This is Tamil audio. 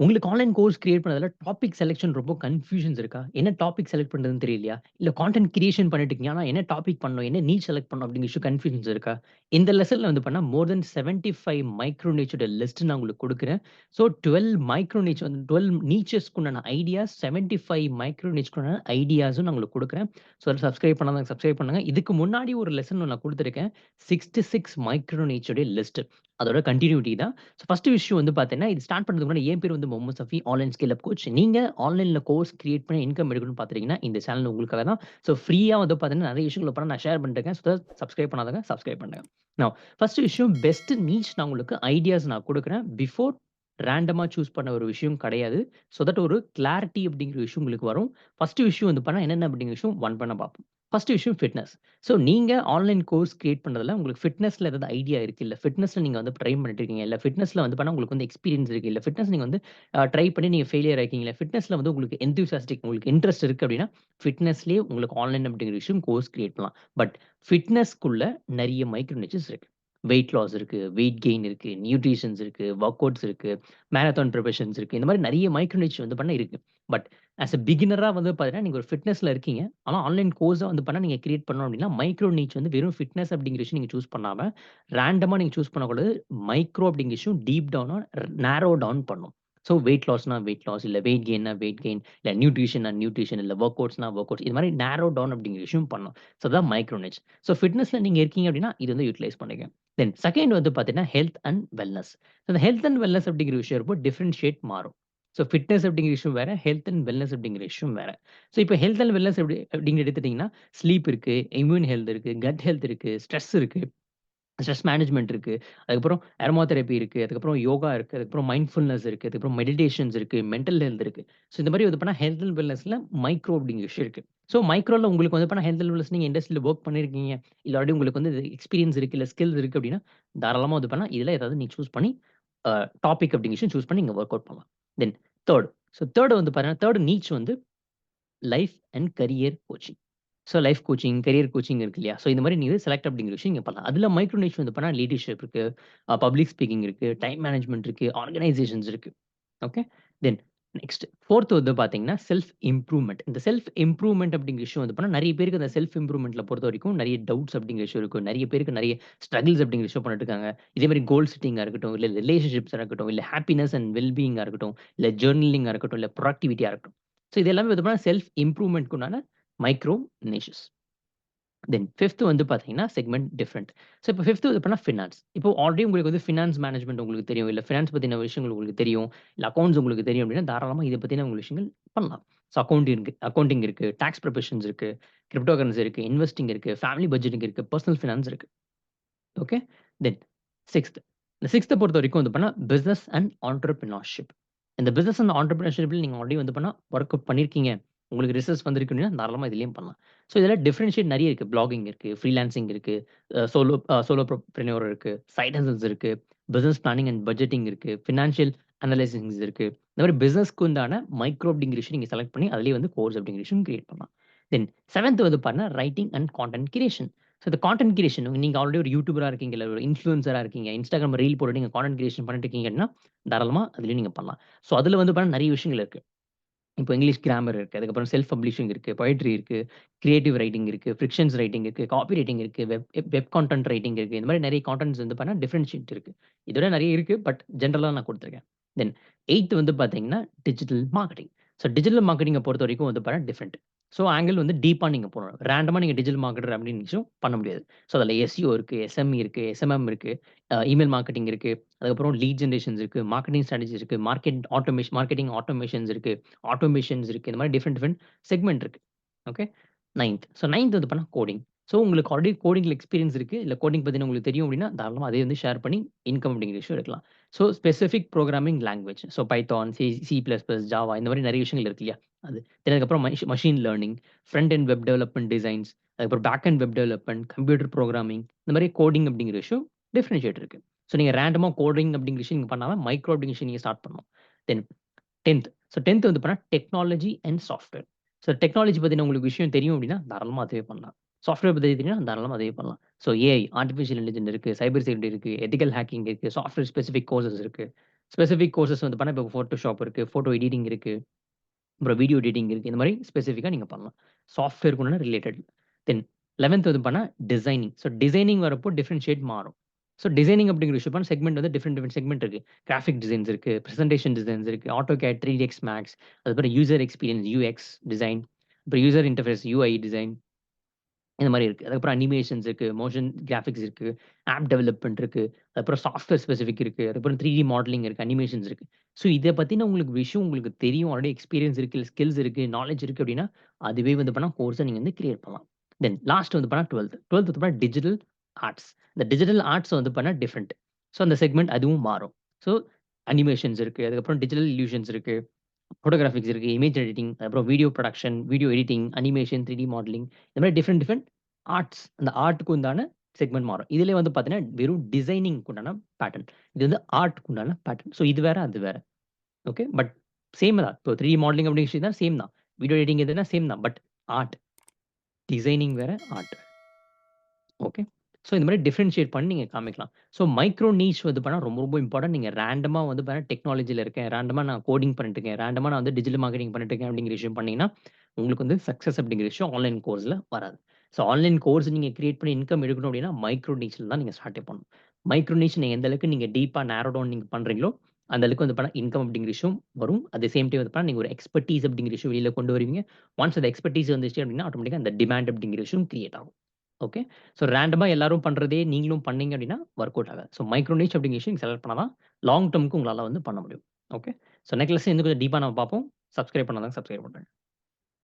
உங்களுக்கு ஆன்லைன் கோர்ஸ் கிரியேட் பண்ணதுல டாபிக் செலக்ஷன் ரொம்ப கன்ஃப்யூஷன்ஸ் இருக்கா? என்ன டாபிக் செலக்ட் பண்றதுன்னு தெரியலையா? இல்ல கான்டென்ட் கிரியேஷன் பண்ணிட்டு இருக்கீங்க. ஆனா என்ன டாபிக் பண்ணணும்? என்ன நீச் செலக்ட் பண்ணணும்? அப்படிங்கிற இஷ்யூ கன்ஃப்யூஷன்ஸ் இருக்கா? இந்த லெசன்ல வந்து பண்ணா மோர் தென் 75 மைக்ரோ நீச்சோட லிஸ்ட் நான் உங்களுக்கு குடுக்குறேன். ஸோ 12 மைக்ரோ நீச் வந்து 12 நீச்சஸ்க்கு உண்டான ஐடியாஸ் 75 மைக்ரோ நீச்க்கு உண்டான ஐடியாஸும் நான் உங்களுக்கு குடுக்குறேன். ஸோ சப்ஸ்கிரைப் பண்ணாதவங்க சப்ஸ்கிரைப் பண்ணுங்க. இதுக்கு முன்னாடி ஒரு லெசன் நான் குடுத்துருக்கேன். 66 மைக்ரோ நீச்சோட லிஸ்ட். அதோட கன்டினியூட்டி தான். ஸோ ஃபர்ஸ்ட் விஷயம் வந்து பார்த்தீங்கன்னா, இது ஸ்டார்ட் பண்றதுக்கு முன்னாடி என் பேர் வந்து Muhammad Safi, online scale up coach. நீங்க ஆன்லைன்ல கோர்ஸ் கிரியேட் பண்ணி இன்கம் எடுக்கணும்னு பார்த்துட்டீங்கன்னா, இந்த சேனல் உங்களுக்காக தான். ஸோ ஃப்ரீயா வந்து பார்த்தீங்கன்னா, நெறைய விஷயங்கள் இப்ப நான் ஷேர் பண்ணிட்டுருக்கேன். ஸோ சப்ஸ்கிரைப் பண்ணாதவங்க சப்ஸ்கிரைப் பண்ணுங்க. நவ் ஃபர்ஸ்ட் விஷயம் பெஸ்ட் நீச் நான் உங்களுக்கு ஐடியாஸ் நான் குடுக்குறேன். பிஃபோர் ரேண்டமா சூஸ் பண்ண ஒரு விஷயம் கிடையாது. ஸோ தட் ஒரு கிளாரிட்டி அப்படிங்கிற விஷயம் உங்களுக்கு வரும். ஃபர்ஸ்ட் விஷயம் வந்து பண்ணா என்னென்ன அப்படிங்கிற விஷயம் ஒன் பண்ண பார்ப்போம். ஃபர்ஸ்ட் விஷயம் ஃபிட்னஸ். ஸோ நீங்க ஆன்லைன் கோர்ஸ் கிரியேட் பண்றதுல உங்களுக்கு ஃபிட்னஸ்ல ஏதாவது ஐடியா இருக்கு. இல்ல ஃபிட்னஸ்ல நீங்க வந்து ட்ரை பண்ணிட்டு இருக்கீங்க. இல்ல ஃபிட்னஸ்ல வந்து பண்ணா உங்களுக்கு வந்து எக்ஸ்பீரியன்ஸ் இருக்கு. இல்ல ஃபிட்னஸ் நீங்க வந்து ட்ரை பண்ணி நீங்க ஃபெயிலியர் ஆயிருக்கீங்க. இல்ல ஃபிட்னஸ்ல வந்து உங்களுக்கு எந்தூசியாஸ்டிக் உங்களுக்கு இன்ட்ரெஸ்ட் இருக்கு அப்படின்னா, ஃபிட்னஸ்லயே உங்களுக்கு ஆன்லைன் அப்படிங்கிற விஷயம் கோர்ஸ் கிரியேட் பண்ணலாம். பட் ஃபிட்னஸ்க்குள்ள நெறைய மைக்ரோ நிச்சஸ் இருக்கு. வெயிட் லாஸ் இருக்கு, வெயிட் கெயின் இருக்கு, நியூட்ரிஷன்ஸ் இருக்கு, வொர்க் அவுட்ஸ் இருக்கு, மாரத்தான் பிரிபரேஷன்ஸ் இருக்கு. இந்த மாரி நெறைய மைக்ரோ நிச் வந்து பண்ண இருக்கு. பட் ஆஸ் எ பிகினரா வந்து பார்த்தீங்கன்னா, நீங்க ஒரு ஃபிட்னஸ்ல இருக்கீங்க. ஆனா ஆன்லைன் கோர்ஸா வந்து பண்ணா நீங்க கிரியேட் பண்ணணும் அப்டின்னா, மைக்ரோ நீச் வந்து வெறும் ஃபிட்னஸ் அப்டிங்கிற விஷயம் நீங்க சூஸ் பண்ணாம, ரேண்டமா நீங்க சூஸ் பண்ணக்கூடாது. மைக்ரோ அப்டிங்கிற விஷயம் டீப் டவுனா நேரோ டவுன் பண்ணும். ஸோ வெயிட் லாஸ்னா வெயிட் லாஸ், இல்ல வெயிட் கெயின்னா வெயிட் கெயின், இல்ல நியூட்ரிஷன்னா நியூட்ரிஷன், இல்ல வொர்க் அவுட்ஸ்னா வொர்க் அவுட்ஸ். இது மாரி நேரோ டவுன் அப்டிங்கிற விஷயம் பண்ணும். ஸோ அதான் மைக்ரோ நிச். ஸோ ஃபிட்னஸ்ல நீங்க இருக்கீங்க அப்டின்னா, இது வந்து யூட்டிலைஸ் பண்ணுங்க. தென் செகண்ட் வந்து பார்த்தீங்கன்னா, ஹெல்த் அண்ட் வெல்னஸ். அந்த ஹெல்த் அண்ட் வெல்னஸ் அப்டிங்கிற விஷயம் ரொம்ப டிஃபரன்ஷியேட் மாறும். ஸோ ஃபிட்னஸ் அப்படிங்கிற விஷயம் வேற. ஹெல்த் அண்ட் வெல்னஸ் அப்படிங்கிற விஷயம் வேற. ஸோ இப்ப ஹெல்த் அண்ட் வெல்னஸ் அப்படின்னு எடுத்துட்டீங்கன்னா, ஸ்லீப் இருக்கு, இம்யூன் ஹெல்த் இருக்கு, கட் ஹெல்த் இருக்கு, ஸ்ட்ரெஸ் இருக்கு. ஸ்ட்ரெஸ் மேனேஜ்மென்ட் இருக்கு. அதுக்கப்புறம் அரோமா தெரபி இருக்கு. அதுக்கப்புறம் யோகா இருக்கு. அதுக்கப்புறம் மைண்ட்ஃபுல்னஸ் இருக்கு. அதுக்கப்புறம் மெடிடேஷன்ஸ் இருக்கு. மென்டல் ஹெல்த் இருக்கு. ஸோ இந்த மாரி வந்து பண்ணா ஹெல்த் அண்ட் வெல்னஸ்ல மைக்ரோ அப்படிங்கிற விஷயம் இருக்கு. ஸோ மைக்ரோல உங்களுக்கு வந்து பண்ணா ஹெல்த் அண்ட் வெல்னஸ் நீங்க இண்டஸ்ட்ரியில வொர்க் பண்ணியிருக்கீங்க. இல்ல ஆல்ரெடி உங்களுக்கு வந்து எக்ஸ்பீரியன்ஸ் இருக்கு. இல்ல ஸ்கில்ஸ் இருக்கு அப்படின்னா, தாராளமா வந்து பண்ணா இதுல ஏதாவது நீங்க சூஸ் பண்ணி டாபிக் அப்படிங்கிற விஷயம் சூஸ் பண்ணி நீங்க வொர்க் அவுட் பண்ணலாம். தென் 3 3 வந்து பாத்தீங்கன்னா, 3 நீச் வந்து life and career coaching. So life coaching, career coaching இருக்கு இல்லையா? ஸோ இந்த மாரி நீங்க செலக்ட் அப்படிங்கிற விஷயம் நீங்க பண்ணலாம். அதுல மைக்ரோ நீச் வந்து பண்ணா லீடர்ஷிப் இருக்கு, பப்ளிக் ஸ்பீக்கிங் இருக்கு, டைம் மேனேஜ்மென்ட் இருக்கு, ஆர்கனைசேஷன்ஸ் இருக்கு. ஓகே. தென் நெக்ஸ்ட் 4த் வந்து பார்த்தீங்கன்னா, செல்ஃப் இம்ப்ரூவ்மென்ட். இந்த செல்ஃப் இம்ப்ரூவ்மென்ட் அப்படிங்கிற விஷயம் வந்து பண்ணா, நெறைய பேருக்கு அந்த செல்ஃப் இம்ப்ரூவ்மென்ட்ல பொறுத்தவரைக்கும் நெறைய டவுட்ஸ் அப்படிங்கிற விஷயம் இருக்கும். நெறைய பேருக்கு நெறைய ஸ்ட்ரகிள்ஸ் அப்படிங்கிற விஷயம் பண்ணிட்டு இருக்காங்க. இதே மாரி கோல் செட்டிங்கா இருக்கட்டும், இல்ல ரிலேஷன்ஷிப்ஸா இருக்கட்டும், இல்ல ஹேப்பினஸ் அண்ட் வெல் பீயிங்கா இருக்கட்டும், இல்ல ஜர்னலிங்கா இருக்கட்டும், இல்ல ப்ரொடக்டிவிட்டியா இருக்கட்டும். ஸோ இது எல்லாமே வந்து பார்த்தீங்கன்னா, செல்ஃப் இம்ப்ரூவ்மென்ட்க்கு உண்டான மைக்ரோ நிச்சஸ். தென் 5த் வந்து பார்த்தீங்கன்னா, செக்மென்ட் டிஃபரண்ட். ஸோ இப்போ 5த் வந்து எப்படின்னா ஃபினான்ஸ். இப்போ ஆல்ரெடி உங்களுக்கு வந்து ஃபினான்ஸ் மேனேஜ்மென்ட் உங்களுக்கு தெரியும். இல்ல ஃபினான்ஸ் பத்தின விஷயங்கள் உங்களுக்கு தெரியும். இல்ல அக்கவுண்ட்ஸ் உங்களுக்கு தெரியும் அப்படின்னா, தாராளமா இத பத்தின உங்களுக்கு விஷயங்கள் பண்ணலாம். ஸோ அக்கவுண்டிங் இருக்கு, டாக்ஸ் ப்ரிப்பரேஷன்ஸ் இருக்கு, கிரிப்டோ கரன்சி இருக்கு, இன்வெஸ்டிங் இருக்கு, ஃபேமிலி பட்ஜெட்டிங் இருக்கு, பெர்சனல் ஃபினான்ஸ் இருக்கு. ஓகே. தென் 6த். இந்த 6த்த பொறுத்தவரைக்கும் வந்து பண்ணா பிசினஸ் அண்ட் ஆன்டர்பிரினர்ஷிப். இந்த பிசினஸ் அண்ட் ஆன்டர்பிரினர்ஷிப்ல நீங்க ஆல்ரெடி வந்து பண்ணா வொர்க் அவுட் பண்ணியிருக்கீங்க. உங்களுக்கு ரிசல்ட்ஸ் வந்திருக்கு அப்படின்னா, தாராளமா இதிலயும் பண்ணலாம். ஸோ இதில டிஃபரன்ஷியேட் நெறைய இருக்கு. ப்ளாகிங் இருக்கு, ஃப்ரீலான்சிங் இருக்கு, சோலோப்ரனியூர் இருக்கு, சைட் ஹசல்ஸ் இருக்கு, பிசினஸ் பிளானிங் அண்ட் பட்ஜெட்டிங் இருக்கு, ஃபினான்ஷியல் அனலைசிஸ் இருக்கு. இந்த மாரி பிசினஸ்க்கு உண்டான மைக்ரோ அப்படிங்கிற விஷயம் நீங்க செலக்ட் பண்ணி, அதிலேயே வந்து கோர்ஸ் அப்படிங்கிற விஷயம் கிரியேட் பண்ணலாம். தென் 7த் வந்து பார்த்தீங்கன்னா, writing and content creation. So இந்த கான்டென்ட் கிரியேஷன் நீங்க ஆல்ரெடி ஒரு யூடியூபரா இருக்கீங்க, இல்ல ஒரு இன்ஃப்ளூயன்சரா இருக்கீங்க. Instagram ரீல் போட்டு நீங்க கான்டென்ட் கிரியேஷன் பண்ணிட்டு இருக்கீங்க அப்படின்னா, தாராளமா அதிலயும் நீங்க பண்ணலாம். ஸோ அதில வந்து பார்த்தீங்கன்னா நெறைய விஷயங்கள் இருக்கு. இப்போ இங்கிலீஷ் கிராமர் இருக்கு. அதுக்கப்புறம் செல்ஃப் பப்ளிஷிங் இருக்கு. பொயட்ரி இருக்கு. கிரியேட்டிவ் ரைட்டிங் இருக்கு. ஃபிக்ஷன்ஸ் ரைட்டிங் இருக்கு. காப்பி ரைட்டிங் இருக்கு. வெப் கான்டென்ட் ரைட்டிங் இருக்கு. இந்த மாரி நெறைய கான்டென்ட்ஸ் வந்து பார்த்தீங்கன்னா டிஃபரன்ஷியேட் இருக்கு. இதோட நெறைய இருக்கு. பட் ஜெனரலா நான் குடுத்துருக்கேன். தென் 8த் வந்து பார்த்தீங்கன்னா, டிஜிட்டல் மார்க்கெட்டிங். ஸோ டிஜிட்டல் மார்க்கெட்டிங்க பொறுத்தவரைக்கும் வந்து பார்த்தீங்கன்னா டிஃபரண்ட். ஸோ ஆங்கிள் வந்து டீப்பா நீங்க போணும். ரேண்டமா நீங்க டிஜிட்டல் மார்க்கெட்டர் அப்படின்னு நினைச்சும் பண்ண முடியாது. ஸோ அதில எஸ்இஓ இருக்கு, எஸ்எம்இ இருக்கு, எஸ்எம்எம் இருக்கு, இமெயில் மார்க்கெட்டிங் இருக்கு. அதுக்கப்புறம் லீட் ஜெனரேஷன்ஸ் இருக்கு, மார்க்கெட்டிங் ஸ்ட்ராடஜி இருக்கு, மார்க்கெட்டிங் ஆட்டோமேஷன்ஸ் இருக்கு. ஆட்டோமேஷன்ஸ் இருக்கு. இந்த மாரி டிஃபரெண்ட் செக்மென்ட் இருக்கு. ஓகே. 9த். ஸோ 9த் வந்து பண்ணா கோடிங். ஸோ உங்களுக்கு ஆல்ரெடி கோடிங்ல எக்ஸ்பீரியன்ஸ் இருக்கு. இல்ல கோடிங் பத்தின உங்களுக்கு தெரியும் அப்டின்னா, தாராளமா அதே வந்து ஷேர் பண்ணி இன்கம் அப்படிங்கிற விஷயம் எடுக்கலாம். So specific programming language. So Python, C plus plus, Java இந்த மாரி நெறைய விஷயங்கள் இருக்கு இல்லையா? அது. தென் அதுக்கப்புறம் machine learning, front end web development designs, அதுக்கப்புறம் back end web development, computer programming இந்த மாரி கோடிங் அப்படிங்கிற விஷயம் டிஃபரன்ஷியேட் இருக்கு. ஸோ நீங்க ரேண்டமா கோடிங் அப்படிங்கிற விஷயம் நீங்க பண்ணாம, மைக்ரோ அப்படிங்கிற விஷயம் நீங்க ஸ்டார்ட் பண்ணணும். தென் 10த். ஸோ 10த் வந்து பார்த்தீங்கன்னா, technology and software. So technology பத்தின உங்களுக்கு விஷயம் தெரியும் அப்டின்னா, தாராளமா அதுவே பண்ணலாம். சாஃப்ட்வேர் பத்தி தெரியும்னா, தாராளமா அதுவே பண்ணலாம். ஸோ ஏஐ, ஆர்டிபிஷியல் இன்டெலிஜென்ஸ் இருக்கு, சைபர் செக்யூரிட்டி இருக்கு, எத்திக்கல் ஹேக்கிங் இருக்கு, சாஃப்ட்வேர் ஸ்பெசிஃபிக் கோர்சஸ் இருக்கு. ஸ்பெசிஃபிக் கோர்சஸ் வந்து பண்ணா, இப்போ Photoshop இருக்கு, ஃபோட்டோ எடிட்டிங் இருக்கு. அப்புறம் வீடியோ எடிட்டிங் இருக்கு. இந்த மாரி ஸ்பெசிஃபிக்கா நீங்க பண்ணலாம். சாஃப்ட்வேர்க்கு உண்டான ரிலேட்டட். தென் 11த் வந்து பண்ணா டிசைனிங். ஸோ டிசைனிங் வரப்போ டிஃபரன்ஷியேட் மாறும். ஸோ டிசைனிங் அப்படிங்கிற விஷயம் செக்மெண்ட் வந்து டிஃபரெண்ட் செக்மெண்ட் இருக்கு. கிராஃபிக் டிசைன்ஸ் இருக்கு, பிரசன்டேஷன் டிசைன்ஸ் இருக்கு, AutoCAD, 3ds Max, அதுக்கப்புறம் யூசர் எக்ஸ்பீரியன்ஸ் UX டிசைன், அப்புறம் யூசர் இன்டர்ஃபேஸ் UI டிசைன். இந்த மாரி இருக்கு. அதுக்கப்புறம் அனிமேஷன்ஸ் இருக்கு, மோஷன் கிராபிக்ஸ் இருக்கு, ஆப் டெவலப்மென்ட் இருக்கு. அதுக்கப்புறம் சாஃப்ட்வேர் ஸ்பெசிஃபிக் இருக்கு. அதுக்கப்புறம் 3டி மாடலிங் இருக்கு, அனிமேஷன்ஸ் இருக்கு. ஸோ இத பத்தின உங்களுக்கு விஷயம் உங்களுக்கு தெரியும். ஆல்ரெடி எக்ஸ்பீரியன்ஸ் இருக்கு, ஸ்கில்ஸ் இருக்கு, நாலேட்ஜ் இருக்கு அப்டின்னா, அதுவே வந்து பண்ணா கோர்ஸ நீங்க வந்து கிரியேட் பண்ணலாம். தென் லாஸ்ட் வந்து பண்ணா 12த். 12த் வந்து பண்ணா டிஜிட்டல் ஆர்ட்ஸ். இந்த டிஜிட்டல் ஆர்ட்ஸ் வந்து பண்ணா டிஃபரண்ட். ஸோ அந்த செக்மெண்ட் அதுவும் மாறும். ஸோ அனிமேஷன்ஸ் இருக்கு. அதுக்கப்புறம் டிஜிட்டல் இல்லூஷன்ஸ் இருக்கு. ஃபோட்டோகிராஃபிக்ஸ் இருக்கு, இமேஜ் எடிட்டிங், அப்புறம் video production, video editing, animation, 3டி மாடலிங் இந்த மாரி டிஃபரெண்ட் ஆர்ட்ஸ். அந்த ஆர்ட்க்கு உண்டான செக்மெண்ட் மாறும். இதிலே வந்து பார்த்தீங்கன்னா, வெறும் டிசைனிங்க்கு உண்டான பேட்டர்ன். இது வந்து ஆர்ட்க்கு உண்டான பேட்டர்ன். ஸோ இது வேற, அது வேற. ஓகே. பட் சேம் தான். இப்போ 3டி மாடலிங் அப்படிங்கிற விஷயம் தான் சேம் தான். வீடியோ எடிட்டிங் எதுனா சேம் தான். பட் ஆர்ட், டிசைனிங் வேற, ஆர்ட். ஓகே. ஸோ இந்த மாரி டிஃபரன்ஷியேட் பண்ணி நீங்க காமிக்கலாம். ஸோ மைக்ரோ நீஷ் வந்து பண்ணா ரொம்ப ரொம்ப இம்பார்ட்டன்ட். நீங்க ரேண்டமா வந்து பார்த்தீங்கன்னா டெக்னாலஜில இருக்கேன். ரேண்டமா நான் கோடிங் பண்ணிட்டு இருக்கேன். ரேண்டமா நான் வந்து டிஜிட்டல் மார்க்கெட்டிங் பண்ணிட்டு இருக்கேன் அப்படிங்கிற விஷயம் பண்ணீங்கன்னா, உங்களுக்கு வந்து சக்சஸ் அப்படிங்கிற விஷயம் ஆன்லைன் கோர்ஸ்ல வராது. ஸோ ஆன்லைன் கோர்ஸ் நீங்க கிரியேட் பண்ணி இன்கம் எடுக்கணும் அப்படின்னா, மைக்ரோ நீஷ்ல தான் நீங்க ஸ்டார்ட்டே பண்ணணும். மைக்ரோ நீஷ் நீங்க எந்த அளவுக்கு நீங்க டீப்பா நேரோ டவுன் நீங்க பண்றீங்களோ, அந்த அளவுக்கு வந்து பண்ணா இன்கம் அப்படிங்கிற விஷயம் வரும். அட் த சேம் டைம் வந்து பண்ணா நீங்க ஒரு எக்ஸ்பெர்டீஸ் அப்படிங்கிற விஷயம் வெளியில கொண்டு வருவீங்க. ஒன்ஸ் அந்த எக்ஸ்பெர்டீஸ் வந்துச்சு அப்படின்னா, ஆட்டோமேட்டிக்கா அந்த டிமாண்ட் அப்படிங்கிற விஷயம் கிரியேட் ஆகும். ஓகே. ஸோ ரேண்டமா எல்லாரும் பண்றதே நீங்களும் பண்ணீங்க அப்டின்னா, வொர்க் அவுட் ஆகாது. ஸோ மைக்ரோ நீச் அப்டிங்கிற விஷயம் நீங்க செலக்ட் பண்ணா தான், லாங் டெர்ம்க்கு உங்களால வந்து பண்ண முடியும். ஓகே. ஸோ நெக்ஸ்ட் லெசன் இன்னும் கொஞ்சம் டீப்பா நம்ம பார்ப்போம். சப்ஸ்கிரைப் பண்ணாதவங்க சப்ஸ்கிரைப் பண்ணுங்க.